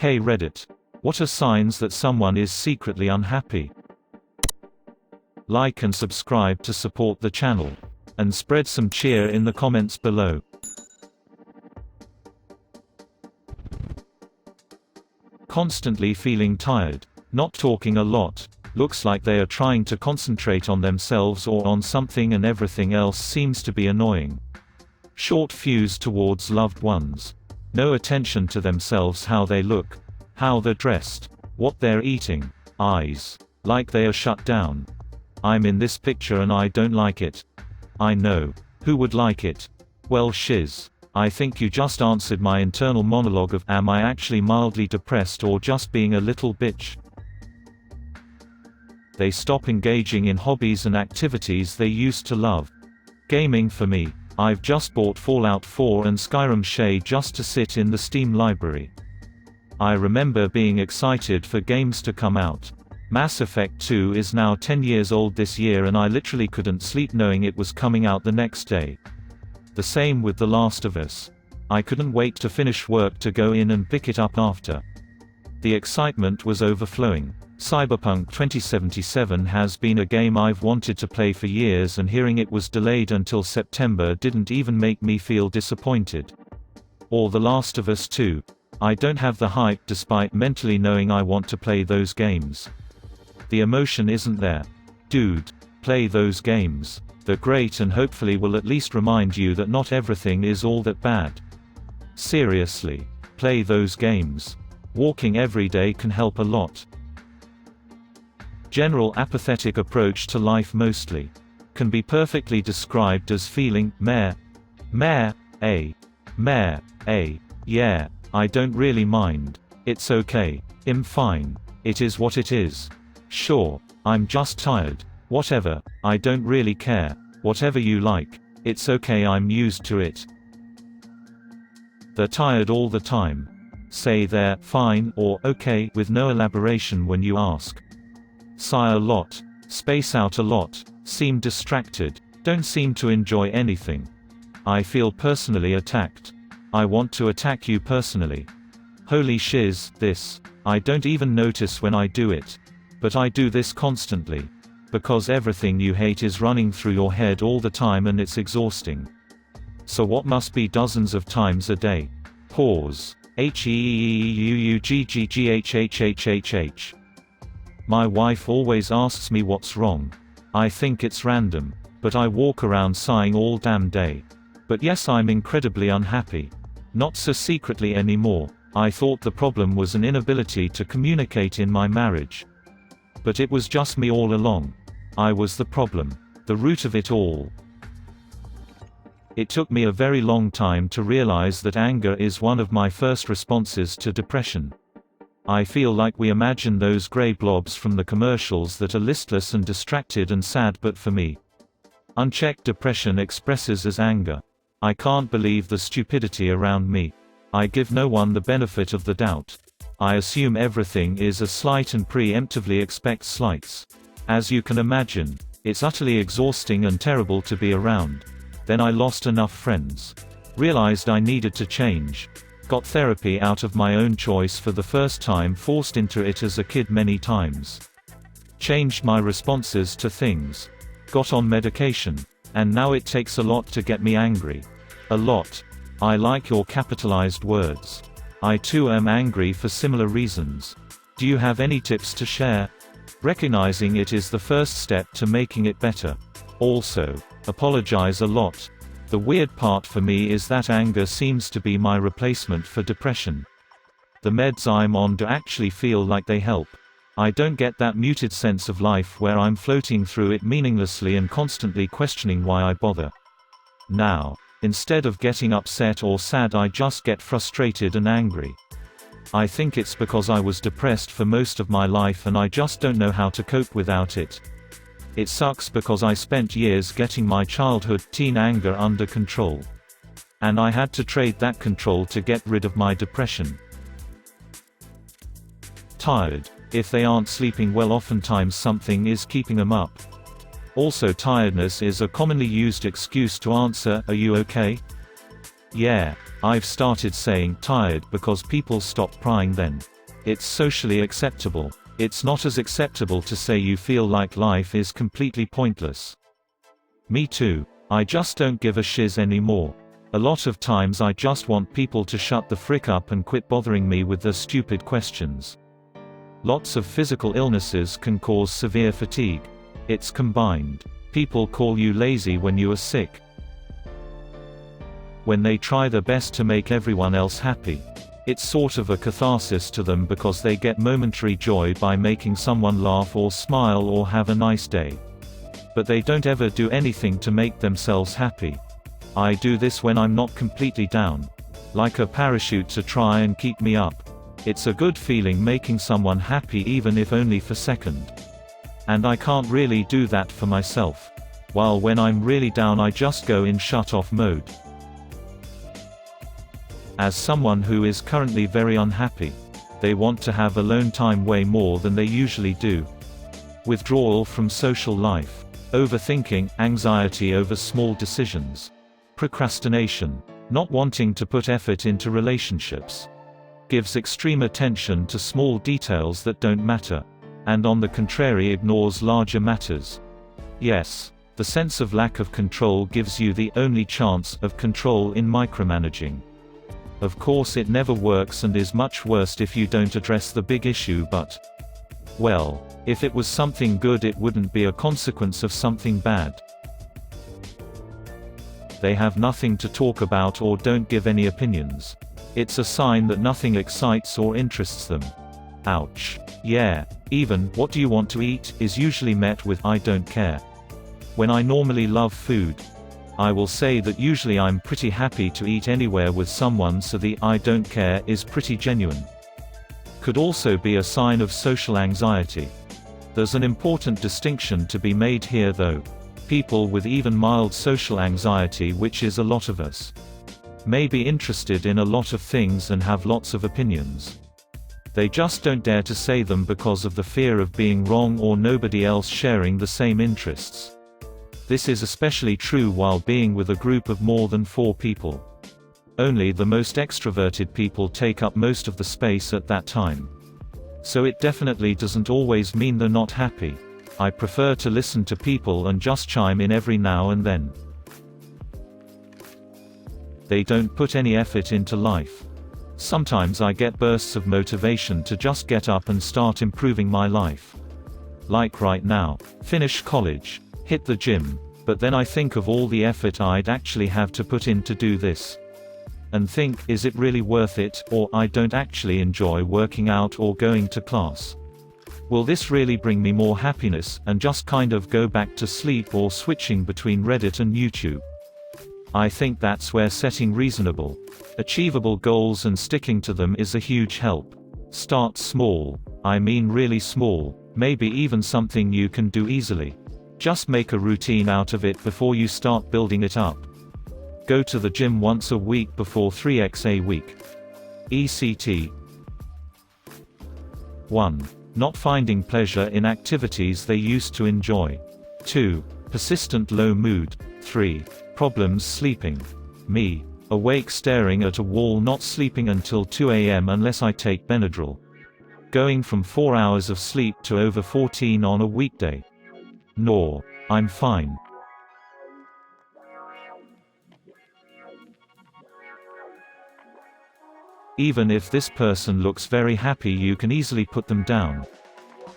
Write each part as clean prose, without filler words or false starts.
Hey Reddit. What are signs that someone is secretly unhappy? Like and subscribe to support the channel. And spread some cheer in the comments below. Constantly feeling tired. Not talking a lot. Looks like they are trying to concentrate on themselves or on something and everything else seems to be annoying. Short fuse towards loved ones. No attention to themselves, how they look, how they're dressed, what they're eating. Eyes. Like they are shut down. I'm in this picture and I don't like it. I know. Who would like it? Well shiz. I think you just answered my internal monologue of am I actually mildly depressed or just being a little bitch? They stop engaging in hobbies and activities they used to love. Gaming for me. I've just bought Fallout 4 and Skyrim Shade just to sit in the Steam library. I remember being excited for games to come out. Mass Effect 2 is now 10 years old this year and I literally couldn't sleep knowing it was coming out the next day. The same with The Last of Us. I couldn't wait to finish work to go in and pick it up after. The excitement was overflowing. Cyberpunk 2077 has been a game I've wanted to play for years and hearing it was delayed until September didn't even make me feel disappointed. Or The Last of Us 2. I don't have the hype despite mentally knowing I want to play those games. The emotion isn't there. Dude, play those games. They're great and hopefully will at least remind you that not everything is all that bad. Seriously. Play those games. Walking every day can help a lot. General apathetic approach to life mostly. Can be perfectly described as feeling mare. Mare, yeah, I don't really mind. It's okay. I'm fine. It is what it is. Sure, I'm just tired. Whatever, I don't really care. Whatever you like. It's okay, I'm used to it. They're tired all the time. Say they're fine or okay with no elaboration when you ask. Sigh a lot. Space out a lot. Seem distracted. Don't seem to enjoy anything. I feel personally attacked. I want to attack you personally. Holy shiz, this. I don't even notice when I do it. But I do this constantly. Because everything you hate is running through your head all the time and it's exhausting. So what must be dozens of times a day? Pause. HEEUUGGGHHHHH. My wife always asks me what's wrong. I think it's random. But I walk around sighing all damn day. But yes, I'm incredibly unhappy. Not so secretly anymore. I thought the problem was an inability to communicate in my marriage. But it was just me all along. I was the problem. The root of it all. It took me a very long time to realize that anger is one of my first responses to depression. I feel like we imagine those gray blobs from the commercials that are listless and distracted and sad, but for me, unchecked depression expresses as anger. I can't believe the stupidity around me. I give no one the benefit of the doubt. I assume everything is a slight and preemptively expect slights. As you can imagine, it's utterly exhausting and terrible to be around. Then I lost enough friends. Realized I needed to change. Got therapy out of my own choice for the first time, forced into it as a kid many times. Changed my responses to things. Got on medication. And now it takes a lot to get me angry. A lot. I like your capitalized words. I too am angry for similar reasons. Do you have any tips to share? Recognizing it is the first step to making it better. Also, apologize a lot. The weird part for me is that anger seems to be my replacement for depression. The meds I'm on do actually feel like they help. I don't get that muted sense of life where I'm floating through it meaninglessly and constantly questioning why I bother. Now, instead of getting upset or sad, I just get frustrated and angry. I think it's because I was depressed for most of my life and I just don't know how to cope without it. It sucks because I spent years getting my childhood teen anger under control. And I had to trade that control to get rid of my depression. Tired. If they aren't sleeping well, oftentimes something is keeping them up. Also, tiredness is a commonly used excuse to answer, "Are you okay?" Yeah, I've started saying tired because people stop prying then. It's socially acceptable. It's not as acceptable to say you feel like life is completely pointless. Me too. I just don't give a shiz anymore. A lot of times I just want people to shut the frick up and quit bothering me with their stupid questions. Lots of physical illnesses can cause severe fatigue. It's combined. People call you lazy when you are sick. When they try their best to make everyone else happy. It's sort of a catharsis to them because they get momentary joy by making someone laugh or smile or have a nice day. But they don't ever do anything to make themselves happy. I do this when I'm not completely down. Like a parachute to try and keep me up. It's a good feeling making someone happy even if only for a second. And I can't really do that for myself. While when I'm really down I just go in shut-off mode. As someone who is currently very unhappy, they want to have alone time way more than they usually do. Withdrawal from social life. Overthinking, anxiety over small decisions. Procrastination. Not wanting to put effort into relationships. Gives extreme attention to small details that don't matter. And on the contrary ignores larger matters. Yes, the sense of lack of control gives you the only chance of control in micromanaging. Of course it never works and is much worse if you don't address the big issue but, well, if it was something good it wouldn't be a consequence of something bad. They have nothing to talk about or don't give any opinions. It's a sign that nothing excites or interests them. Ouch. Yeah, even, what do you want to eat, is usually met with, I don't care. When I normally love food, I will say that usually I'm pretty happy to eat anywhere with someone, so the I don't care is pretty genuine. Could also be a sign of social anxiety. There's an important distinction to be made here though. People with even mild social anxiety, which is a lot of us, may be interested in a lot of things and have lots of opinions. They just don't dare to say them because of the fear of being wrong or nobody else sharing the same interests. This is especially true while being with a group of more than 4 people. Only the most extroverted people take up most of the space at that time. So it definitely doesn't always mean they're not happy. I prefer to listen to people and just chime in every now and then. They don't put any effort into life. Sometimes I get bursts of motivation to just get up and start improving my life. Like right now. Finish college. Hit the gym. But then I think of all the effort I'd actually have to put in to do this. And think, is it really worth it, or I don't actually enjoy working out or going to class. Will this really bring me more happiness, and just kind of go back to sleep or switching between Reddit and YouTube? I think that's where setting reasonable, achievable goals and sticking to them is a huge help. Start small. I mean really small, maybe even something you can do easily. Just make a routine out of it before you start building it up. Go to the gym once a week before 3x a week. ECT. 1. Not finding pleasure in activities they used to enjoy. 2. Persistent low mood. 3. Problems sleeping. Me. Awake staring at a wall, not sleeping until 2 a.m. unless I take Benadryl. Going from 4 hours of sleep to over 14 on a weekday. Nor. I'm fine. Even if this person looks very happy, you can easily put them down.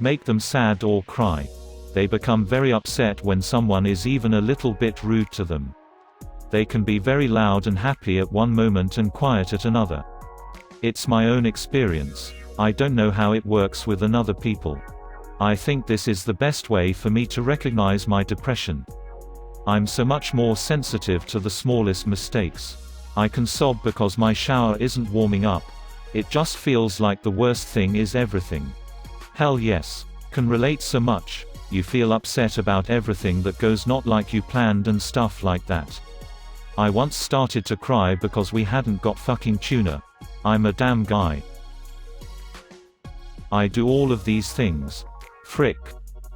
Make them sad or cry. They become very upset when someone is even a little bit rude to them. They can be very loud and happy at one moment and quiet at another. It's my own experience. I don't know how it works with other people. I think this is the best way for me to recognize my depression. I'm so much more sensitive to the smallest mistakes. I can sob because my shower isn't warming up. It just feels like the worst thing is everything. Hell yes. Can relate so much. You feel upset about everything that goes not like you planned and stuff like that. I once started to cry because we hadn't got fucking tuna. I'm a damn guy. I do all of these things. Frick.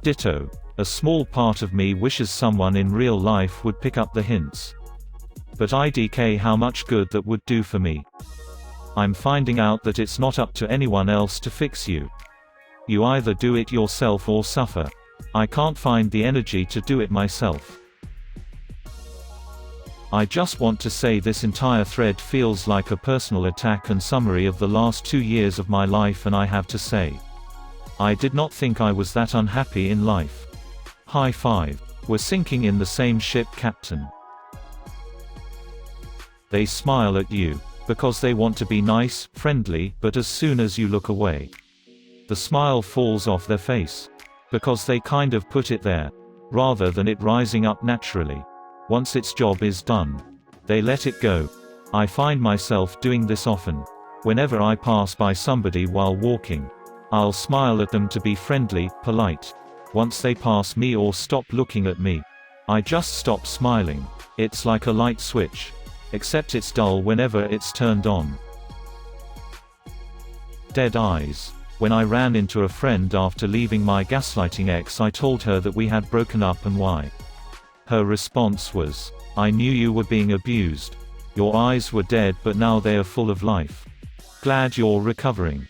Ditto. A small part of me wishes someone in real life would pick up the hints. But IDK how much good that would do for me. I'm finding out that it's not up to anyone else to fix you. You either do it yourself or suffer. I can't find the energy to do it myself. I just want to say this entire thread feels like a personal attack and summary of the last 2 years of my life, and I have to say, I did not think I was that unhappy in life. High five. We're sinking in the same ship, Captain. They smile at you. Because they want to be nice, friendly, but as soon as you look away, the smile falls off their face. Because they kind of put it there, rather than it rising up naturally. Once its job is done, they let it go. I find myself doing this often. Whenever I pass by somebody while walking, I'll smile at them to be friendly, polite. Once they pass me or stop looking at me, I just stop smiling. It's like a light switch. Except it's dull whenever it's turned on. Dead eyes. When I ran into a friend after leaving my gaslighting ex, I told her that we had broken up and why. Her response was, "I knew you were being abused. Your eyes were dead, but now they are full of life. Glad you're recovering."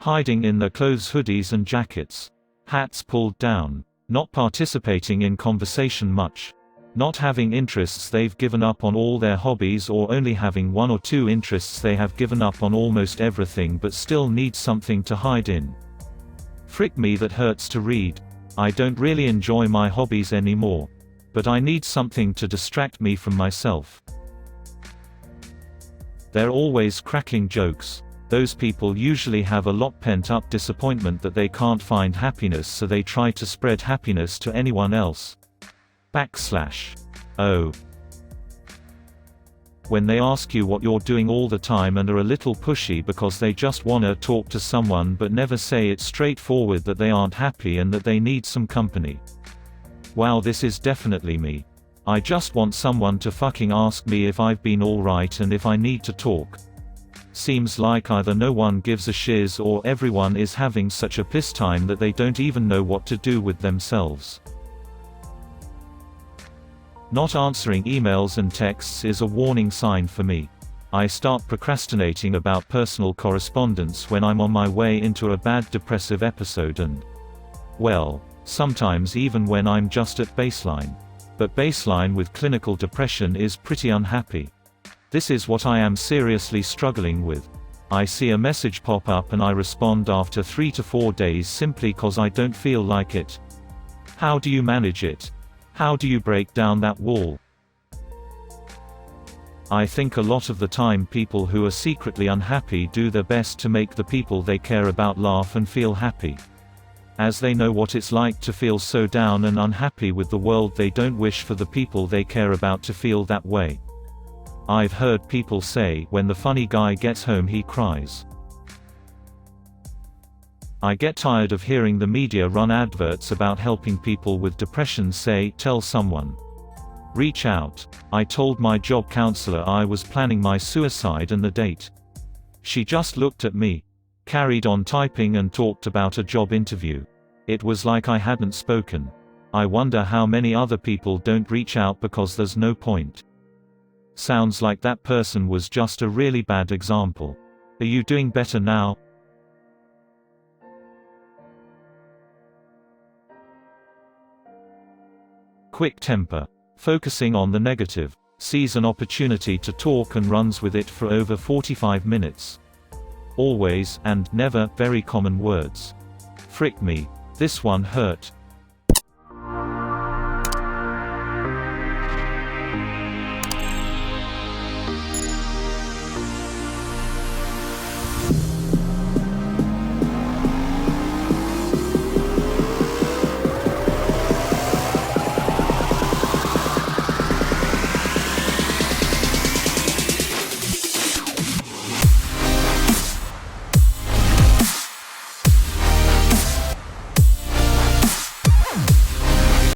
Hiding in their clothes, hoodies and jackets. Hats pulled down. Not participating in conversation much. Not having interests, they've given up on all their hobbies, or only having 1 or 2 interests, they have given up on almost everything but still need something to hide in. Frick me, that hurts to read. I don't really enjoy my hobbies anymore. But I need something to distract me from myself. They're always cracking jokes. Those people usually have a lot pent-up disappointment that they can't find happiness, so they try to spread happiness to anyone else. Oh. When they ask you what you're doing all the time and are a little pushy because they just wanna talk to someone but never say it straightforward that they aren't happy and that they need some company. Wow, this is definitely me. I just want someone to fucking ask me if I've been alright and if I need to talk. Seems like either no one gives a shiz or everyone is having such a piss time that they don't even know what to do with themselves. Not answering emails and texts is a warning sign for me. I start procrastinating about personal correspondence when I'm on my way into a bad depressive episode and, well, sometimes even when I'm just at baseline. But baseline with clinical depression is pretty unhappy. This is what I am seriously struggling with. I see a message pop up and I respond after 3 to 4 days simply cause I don't feel like it. How do you manage it? How do you break down that wall? I think a lot of the time people who are secretly unhappy do their best to make the people they care about laugh and feel happy. As they know what it's like to feel so down and unhappy with the world, they don't wish for the people they care about to feel that way. I've heard people say, when the funny guy gets home he cries. I get tired of hearing the media run adverts about helping people with depression say, tell someone. Reach out. I told my job counselor I was planning my suicide and the date. She just looked at me, carried on typing and talked about a job interview. It was like I hadn't spoken. I wonder how many other people don't reach out because there's no point. Sounds like that person was just a really bad example. Are you doing better now? Quick temper. Focusing on the negative. Sees an opportunity to talk and runs with it for over 45 minutes. Always, and never, very common words. Frick me. This one hurt.